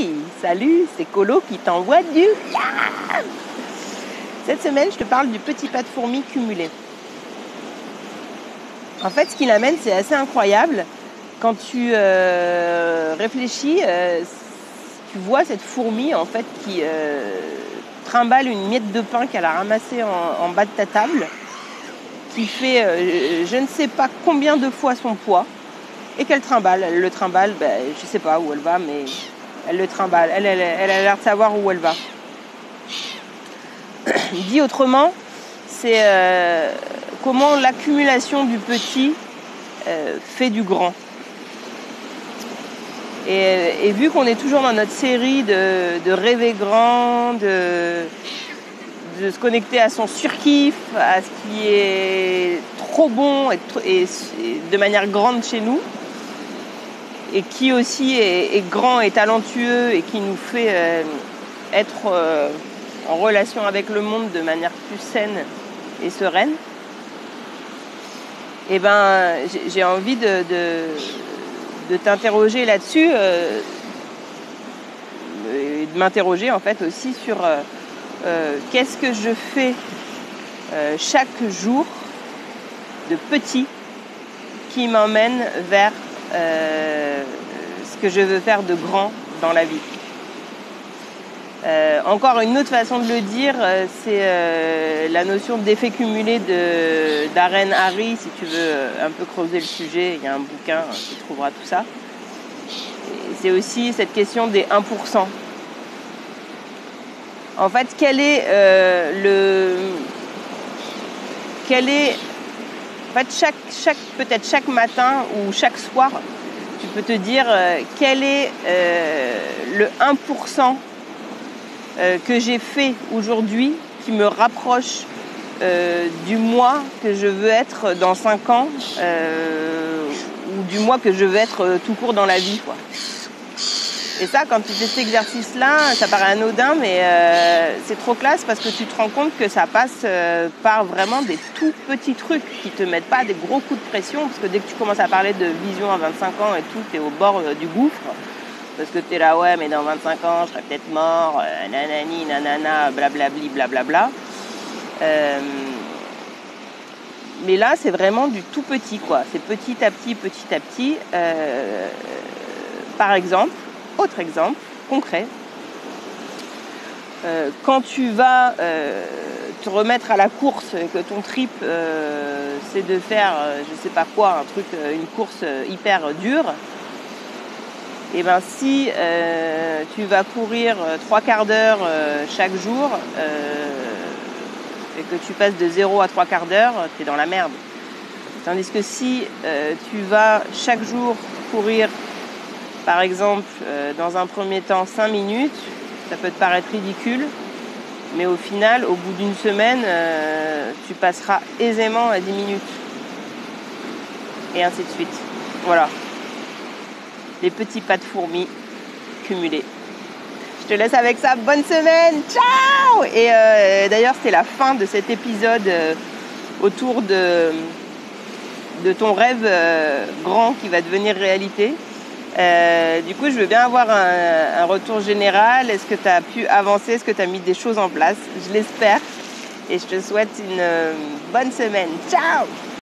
Hey, salut, c'est Colo qui t'envoie du love. Cette semaine, je te parle du petit pas de fourmi cumulé. En fait, ce qu'il amène, c'est assez incroyable. Quand tu réfléchis, tu vois cette fourmi en fait qui trimballe une miette de pain qu'elle a ramassée en bas de ta table, qui fait je ne sais pas combien de fois son poids, et qu'elle trimballe. Elle le trimballe, je ne sais pas où elle va, mais elle le trimballe. Elle a l'air de savoir où elle va. Dit autrement, c'est comment l'accumulation du petit fait du grand. Et vu qu'on est toujours dans notre série de rêver grand, de se connecter à son surkiff, à ce qui est trop bon et de manière grande chez nous, et qui aussi est grand et talentueux et qui nous fait être en relation avec le monde de manière plus saine et sereine, et j'ai envie de t'interroger là-dessus et de m'interroger en fait aussi sur qu'est-ce que je fais chaque jour de petit qui m'emmène vers ce que je veux faire de grand dans la vie. Encore une autre façon de le dire, c'est la notion d'effet cumulé d'Aren Harry. Si tu veux un peu creuser le sujet, il y a un bouquin, tu trouveras tout ça. Et c'est aussi cette question des 1%. En fait, peut-être chaque matin ou chaque soir, tu peux te dire quel est le 1% que j'ai fait aujourd'hui qui me rapproche du moi que je veux être dans 5 ans ou du moi que je veux être tout court dans la vie, quoi. Et ça, quand tu fais cet exercice-là, ça paraît anodin, mais c'est trop classe parce que tu te rends compte que ça passe par vraiment des tout petits trucs qui te mettent pas des gros coups de pression, parce que dès que tu commences à parler de vision à 25 ans et tout, t'es au bord du gouffre, parce que t'es là, ouais, mais dans 25 ans, je serai peut-être mort, nanani, nanana, blablabli, blablabla. Mais là, c'est vraiment du tout petit, quoi. C'est petit à petit, petit à petit. Par exemple, autre exemple concret, quand tu vas te remettre à la course et que ton trip c'est de faire je sais pas quoi, une course hyper dure, et si tu vas courir 3/4 d'heure chaque jour et que tu passes de 0 à 3/4 d'heure, t'es dans la merde. Tandis que si tu vas chaque jour courir, par exemple, dans un premier temps 5 minutes, ça peut te paraître ridicule, mais au final, au bout d'une semaine, tu passeras aisément à 10 minutes. Et ainsi de suite. Voilà. Les petits pas de fourmi cumulés. Je te laisse avec ça. Bonne semaine. Ciao. Et d'ailleurs, c'était la fin de cet épisode autour de ton rêve grand qui va devenir réalité. Du coup, je veux bien avoir un retour général. Est-ce que tu as pu avancer? Est-ce que tu as mis des choses en place? Je l'espère. Et je te souhaite une bonne semaine. Ciao!